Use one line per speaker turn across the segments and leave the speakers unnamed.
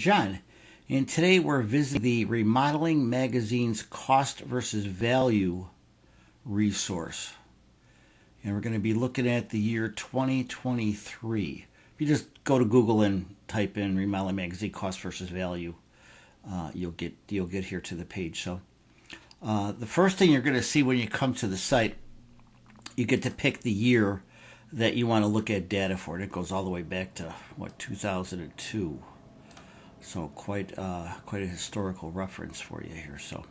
John, and today we're visiting the Remodeling Magazine's Cost versus Value resource. And we're going to be looking at the year 2023. If you just go to Google and type in Remodeling Magazine Cost versus Value, you'll get here to the page. So the first thing you're going to see when you come to the site, you get to pick the year that you want to look at data for. And it goes all the way back to 2002. So quite a historical reference for you here. So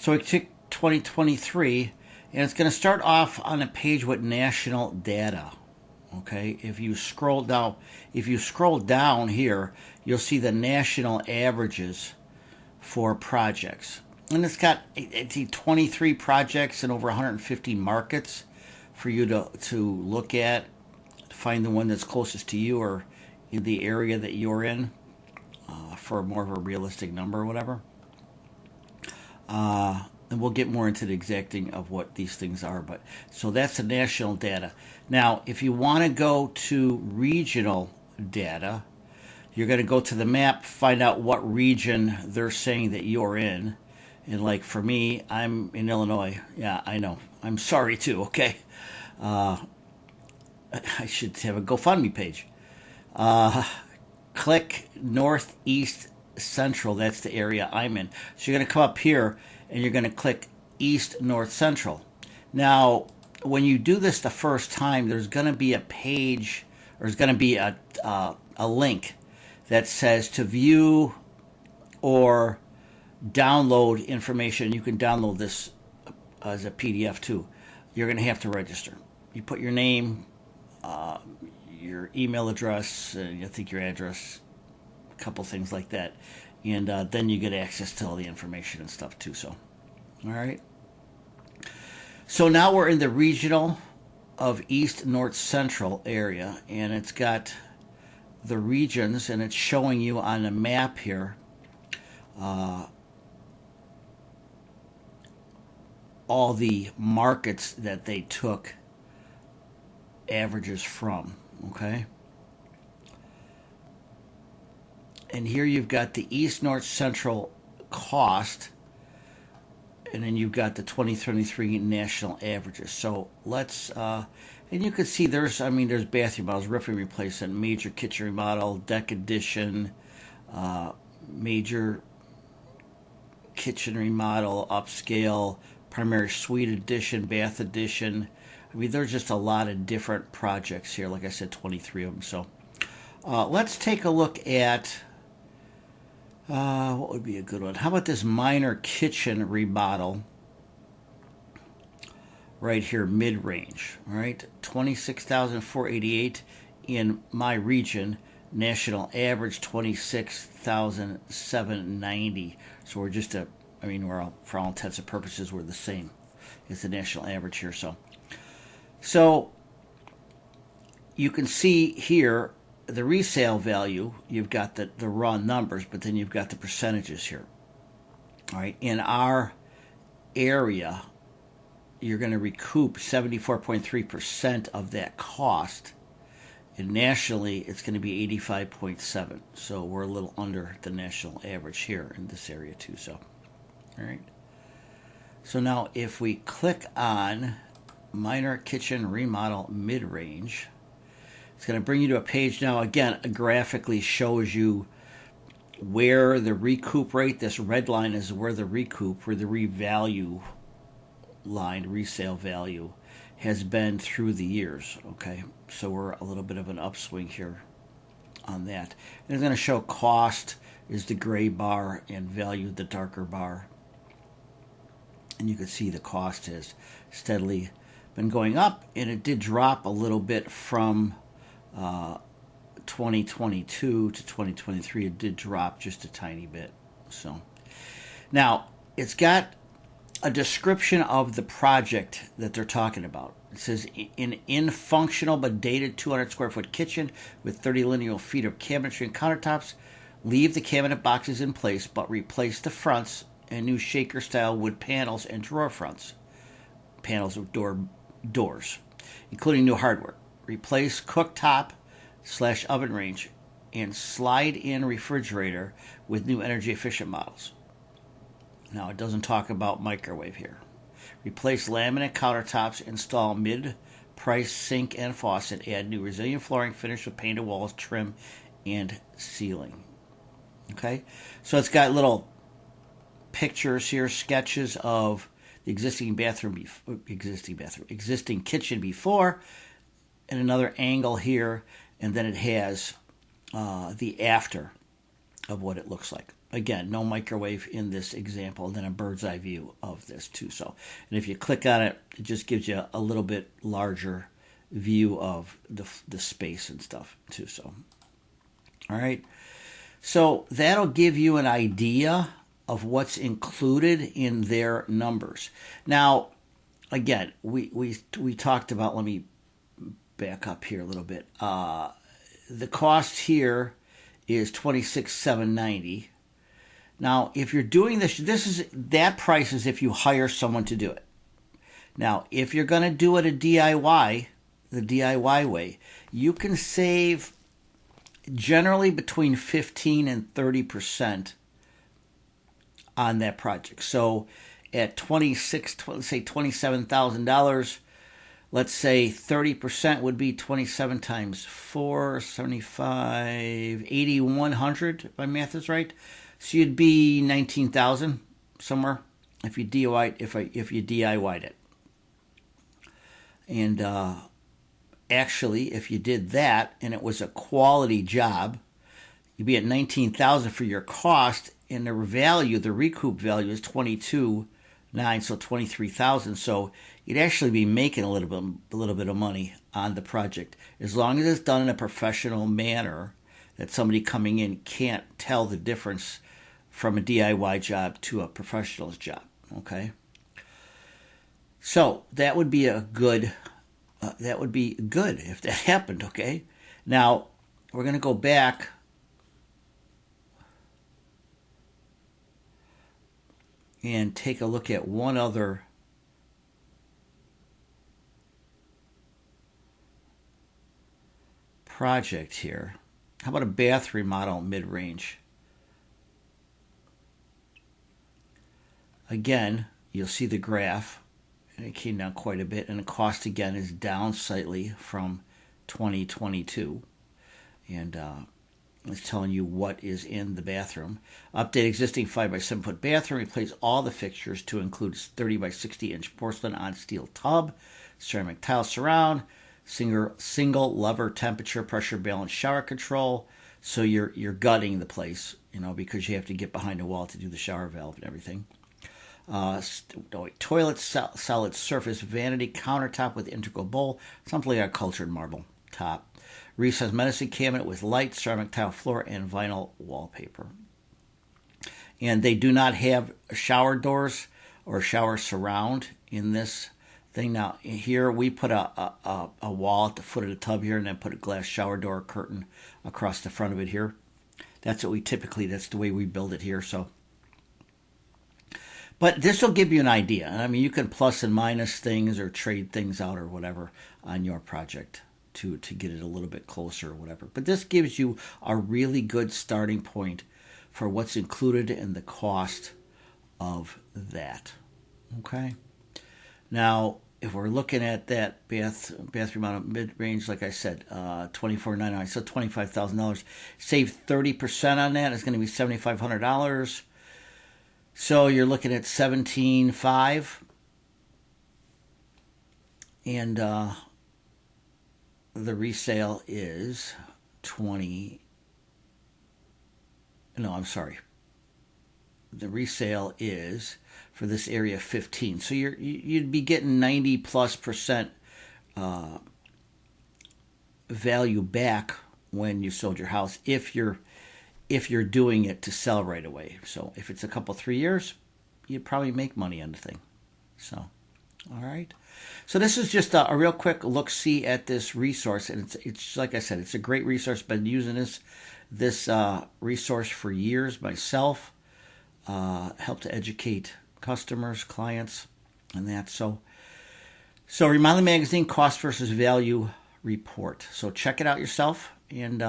we took 2023, and it's going to start off on a page with national data. Okay, if you scroll down here, you'll see the national averages for projects, and it's got 23 projects in over 150 markets for you to look at, find the one that's closest to you or in the area that you're in, for more of a realistic number or whatever. And we'll get more into the exacting of what these things are. But so that's the national data. Now, if you want to go to regional data, you're going to go to the map, find out what region they're saying that you're in. And like for me, I'm in Illinois. Yeah, I know. I'm sorry too, okay? I should have a GoFundMe page. Click Northeast Central. That's the area I'm in. So you're going to come up here and you're going to click East North Central. Now, when you do this the first time, there's going to be a page, or there's going to be a link that says to view or download information. You can download this as a PDF too. You're going to have to register. You put your name, your email address, I think your address, a couple things like that. And then you get access to all the information and stuff too. So, all right. So now we're in the regional of East North Central area, and it's got the regions, and it's showing you on the map here all the markets that they took averages from. Okay. And here you've got the East North Central cost, and then you've got the 2023 national averages. So let's, and you can see there's bathroom models, roofing replacement, major kitchen remodel, deck addition, major kitchen remodel, upscale, primary suite addition, bath addition. I mean, there's just a lot of different projects here. Like I said, 23 of them. So let's take a look at what would be a good one? How about this minor kitchen remodel right here, mid-range, all right? 26,488 in my region. National average 26,790. So we're just we're all, for all intents and purposes, we're the same as the national average here. So you can see here the resale value. You've got the raw numbers, but then you've got the percentages here. All right, in our area, you're going to recoup 74.3% of that cost, and nationally, it's going to be 85.7%. So we're a little under the national average here in this area too. So, all right. So now, if we click on minor kitchen remodel mid-range, it's going to bring you to a page now. Again, it graphically shows you where the recoup rate, this red line is where the recoup, where the revalue line, resale value, has been through the years. Okay, so we're a little bit of an upswing here on that. And it's going to show cost is the gray bar and value the darker bar. And you can see the cost has steadily been going up, and it did drop a little bit from 2022 to 2023. It did drop just a tiny bit. So now it's got a description of the project that they're talking about. It says in functional but dated 200 square foot kitchen with 30 linear feet of cabinetry and countertops. Leave the cabinet boxes in place but replace the fronts and new shaker style wood panels and drawer fronts. Panels with doors, including new hardware. Replace cooktop / oven range and slide-in refrigerator with new energy-efficient models. Now, it doesn't talk about microwave here. Replace laminate countertops, install mid-price sink and faucet, add new resilient flooring, finish with painted walls, trim, and ceiling. Okay, so it's got little pictures here, sketches of the existing kitchen before, and another angle here, and then it has the after of what it looks like. Again, no microwave in this example, and then a bird's eye view of this too. So, and if you click on it, it just gives you a little bit larger view of the space and stuff too. So, all right. So that'll give you an idea of what's included in their numbers. Now, again, we talked about, let me back up here a little bit. The cost here is $26,790. Now, if you're doing that price is if you hire someone to do it. Now, if you're going to do it the DIY way, you can save generally between 15 and 30% on that project. So at let's say $27,000, let's say 30% would be 27 times 4, 75, 8,100, if my math is right. So you'd be 19,000 somewhere if you DIY'd it. And actually, if you did that and it was a quality job, you'd be at 19,000 for your cost, and the recoup value is 22,900, so 23,000. So you'd actually be making a little bit of money on the project, as long as it's done in a professional manner, that somebody coming in can't tell the difference from a DIY job to a professional's job. Okay, so that would be good if that happened. Okay, now we're going to go back and take a look at one other project here. How about a bath remodel mid-range? Again, you'll see the graph, and it came down quite a bit, and the cost again is down slightly from 2022. And it's telling you what is in the bathroom. Update existing 5 by 7 foot bathroom. Replace all the fixtures to include 30 by 60 inch porcelain on steel tub, ceramic tile surround, single lever temperature pressure balance shower control. So you're gutting the place, because you have to get behind a wall to do the shower valve and everything. Toilet solid surface vanity countertop with integral bowl, something like a cultured marble top. Recessed medicine cabinet with light, ceramic tile floor, and vinyl wallpaper. And they do not have shower doors or shower surround in this thing. Now, here we put a wall at the foot of the tub here, and then put a glass shower door curtain across the front of it here. That's the way we build it here. So, but this will give you an idea. And I mean, you can plus and minus things or trade things out or whatever on your project to get it a little bit closer or whatever. But this gives you a really good starting point for what's included in the cost of that. Okay. Now, if we're looking at that bathroom out of mid-range, like I said, $24,900, so $25,000. Save 30% on that. It's going to be $7,500. So you're looking at $17,500. And the resale is the resale is for this area 15. So you'd be getting 90+% value back when you sold your house if you're doing it to sell right away. So if it's a couple 3 years, you'd probably make money on the thing. So, all right. So this is just a real quick look-see at this resource, and it's like I said, it's a great resource. Been using this resource for years myself. Help to educate customers, clients, and that. So Remodeling Magazine Cost versus Value Report. So check it out yourself and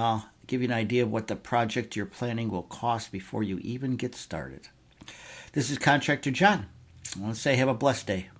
give you an idea of what the project you're planning will cost before you even get started. This is Contractor John. I want to say have a blessed day.